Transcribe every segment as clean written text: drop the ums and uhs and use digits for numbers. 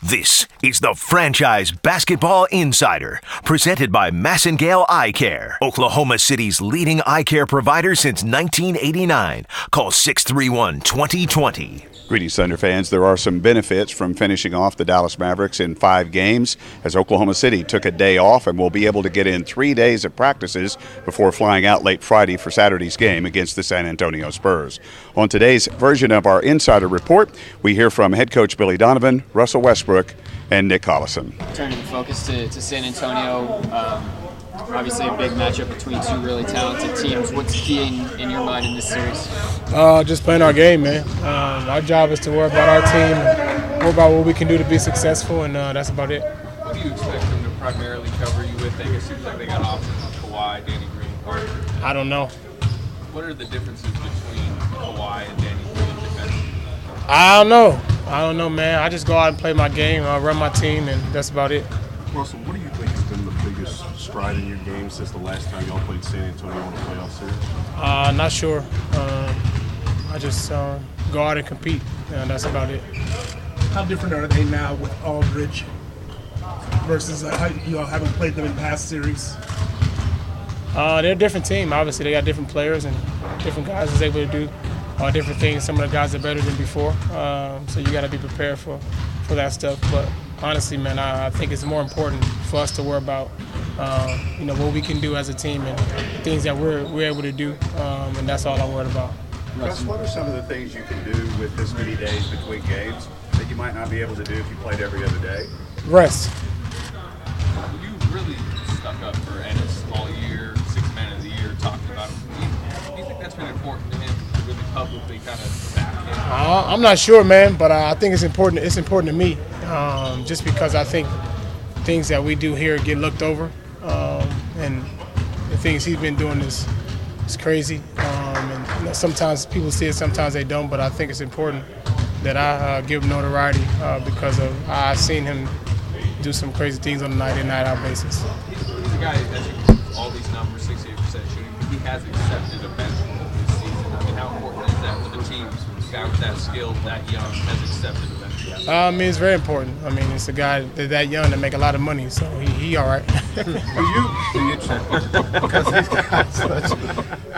This is the Franchise Basketball Insider, presented by Massengale Eye Care, Oklahoma City's leading eye care provider since 1989. Call 631-2020. Greetings, Thunder fans. There are some benefits from finishing off the Dallas Mavericks in 5 games, as Oklahoma City took a day off and will be able to get in 3 days of practices before flying out late Friday for Saturday's game against the San Antonio Spurs. On today's version of our Insider Report, we hear from head coach Billy Donovan, Russell Westbrook, and Nick Collison. Turning the focus to San Antonio, obviously a big matchup between two really talented teams. What's key in your mind in this series? Just playing our game, man. Our job is to worry about our team, worry about what we can do to be successful, and that's about it. What do you expect them to primarily cover you with? I guess it seems like they got options with Kawhi, Danny Green, Parker. I don't know. What are the differences between Kawhi and Danny Green defensively? I don't know, man. I just go out and play my game, run my team, and that's about it. Russell, what do you think has been the biggest stride in your game since the last time y'all played San Antonio in the playoff series? Not sure. I just go out and compete, and that's about it. How different are they now with Aldridge versus how you all haven't played them in past series? They're a different team. Obviously, they got different players and different guys is able to do different things. Some of the guys are better than before, so you got to be prepared for that stuff. But honestly, man, I think it's more important for us to worry about what we can do as a team and things that we're able to do, and that's all I'm worried about. Russ, what are some of the things you can do with this many days between games that you might not be able to do if you played every other day? Rest. You really stuck up for Ennis all year, 6th man of the year, talking about him. Do you think that's been important to him to really publicly kind of back him? I'm not sure, man, but I think it's important. It's important to me, just because I think things that we do here get looked over, and the things he's been doing is crazy. And sometimes people see it, sometimes they don't. But I think it's important that I give him notoriety because I've seen him do some crazy things on a night-in, night-out basis. He's a guy that you all these numbers, 68% shooting. He has accepted a bench role this season. I mean, how important is that for the teams? A guy with that skill, that young, has accepted a bench role. I mean, it's very important. I mean, it's a guy that young to make a lot of money, so he all right.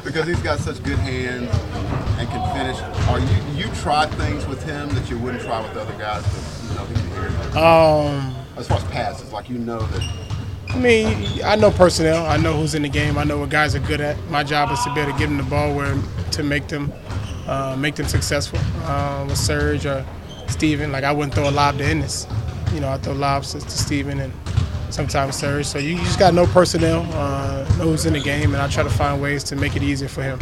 Because he's got such good hands and can finish. You tried things with him that you wouldn't try with the other guys, but he's here. As far as passes, like that. I mean, I know personnel. I know who's in the game. I know what guys are good at. My job is to be able to give them the ball to make them successful. With Serge or Steven, I wouldn't throw a lob to Ennis. I throw lobs to Steven and sometimes Serge. So you just got to know personnel, know who's in the game, and I try to find ways to make it easier for him.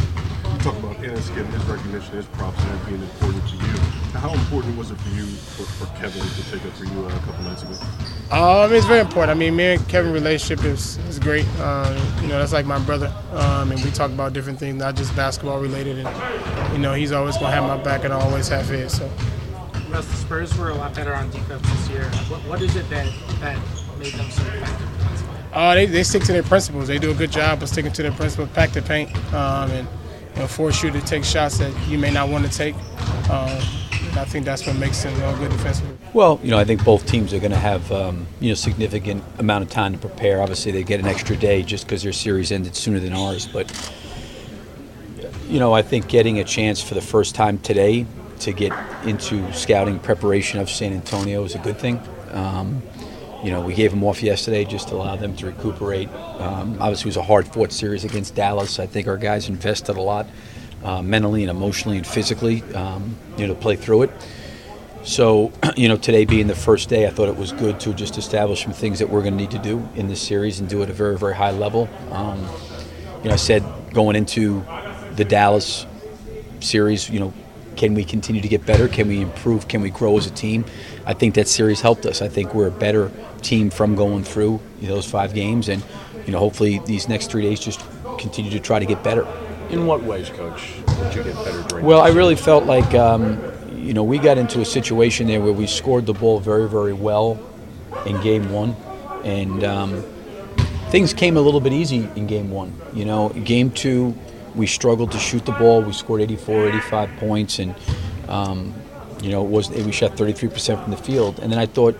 You talk about Ennis getting his recognition, his props, and that being important to you. How important was it for you, for Kevin, to take up for you a couple nights ago? It's very important. I mean, me and Kevin's relationship is great. That's like my brother. And we talk about different things, not just basketball related. And, he's always going to have my back, and I always have his. So. Russ, the Spurs were a lot better on defense this year. What is it that made them so effective defensively? They stick to their principles. They do a good job of sticking to their principles, pack the paint, and force you to take shots that you may not want to take. And I think that's what makes them good defensively. Well, I think both teams are going to have significant amount of time to prepare. Obviously, they get an extra day just because their series ended sooner than ours. But I think getting a chance for the first time today to get into scouting preparation of San Antonio is a good thing. We gave them off yesterday just to allow them to recuperate. Obviously, it was a hard-fought series against Dallas. I think our guys invested a lot mentally and emotionally and physically, to play through it. So, today being the first day, I thought it was good to just establish some things that we're going to need to do in this series and do it at a very, very high level. I said going into the Dallas series, can we continue to get better? Can we improve? Can we grow as a team? I think that series helped us. I think we're a better team from going through those 5 games, and hopefully these next 3 days just continue to try to get better. In what ways, Coach, did you get better during? Well, I really felt like we got into a situation there where we scored the ball very, very well in Game 1, and things came a little bit easy in Game 1. Game 2. We struggled to shoot the ball. We scored 84, 85 points, and we shot 33% from the field, and then I thought,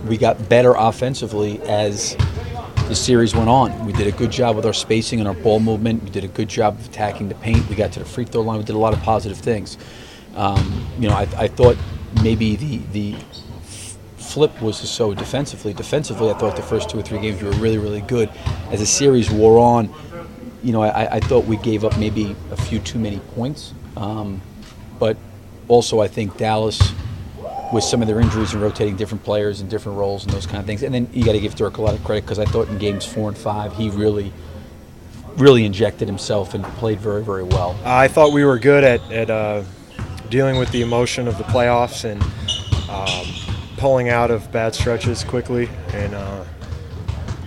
we got better offensively as the series went on. We did a good job with our spacing and our ball movement. We did a good job of attacking the paint. We got to the free throw line. We did a lot of positive things. I thought maybe the flip was so defensively. Defensively, I thought the first 2 or 3 games we were really, really good. As the series wore on, I thought we gave up maybe a few too many points. But also I think Dallas, with some of their injuries and rotating different players and different roles and those kind of things. And then you got to give Dirk a lot of credit, because I thought in games 4 and 5 he really injected himself and played very, very well. I thought we were good at dealing with the emotion of the playoffs and pulling out of bad stretches quickly. And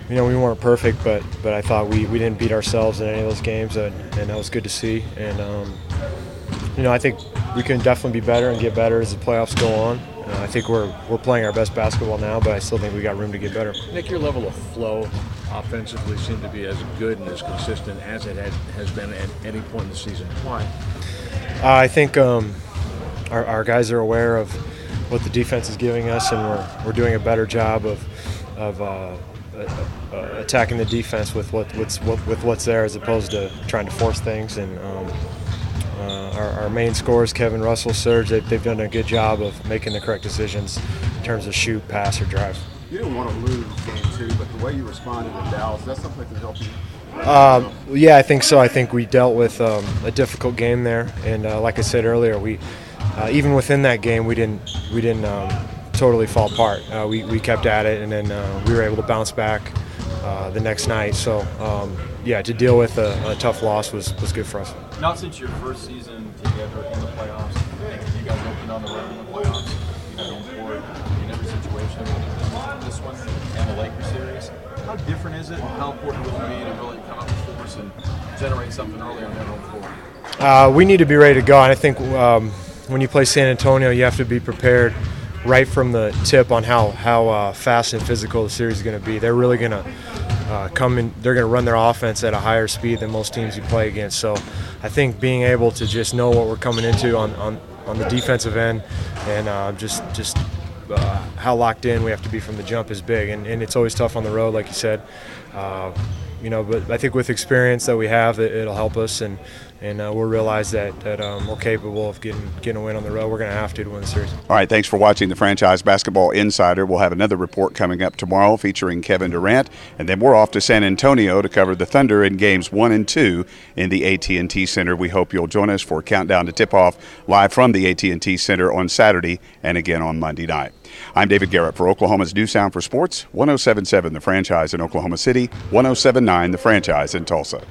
we weren't perfect, but I thought we didn't beat ourselves in any of those games, and that was good to see. And I think we can definitely be better and get better as the playoffs go on. I think we're playing our best basketball now, but I still think we got room to get better. Nick, your level of flow offensively seemed to be as good and as consistent as it has been at any point in the season. Why? I think our guys are aware of what the defense is giving us, and we're doing a better job of attacking the defense with what's there, as opposed to trying to force things. And our main scorers, Kevin, Russell, Serge, they've done a good job of making the correct decisions in terms of shoot, pass, or drive. You didn't want to lose game 2, but the way you responded in Dallas, is that something that can help you? Yeah, I think so. I think we dealt with a difficult game there, and like I said earlier, we even within that game we didn't totally fall apart. We kept at it, and then we were able to bounce back the next night. So to deal with a tough loss was good for us. Not since your first season together in the playoffs. You guys opened on the road in the playoffs. You had home court in every situation. This one and the Lakers series. How different is it, and how important would it be to really come up with force and generate something early on their home court? We need to be ready to go, and I think when you play San Antonio, you have to be prepared right from the tip on how fast and physical the series is going to be. They're really going to come in. They're going to run their offense at a higher speed than most teams you play against. So I think being able to just know what we're coming into on the defensive end, and just how locked in we have to be from the jump is big. And it's always tough on the road, like you said. But I think with experience that we have, it'll help us, and we'll realize that we're capable of getting a win on the road. We're going to have to win the series. All right, thanks for watching the Franchise Basketball Insider. We'll have another report coming up tomorrow featuring Kevin Durant, and then we're off to San Antonio to cover the Thunder in games 1 and 2 in the AT&T Center. We hope you'll join us for Countdown to Tip-Off live from the AT&T Center on Saturday and again on Monday night. I'm David Garrett for Oklahoma's New Sound for Sports, 107.7 The Franchise in Oklahoma City, 107.9 The Franchise in Tulsa.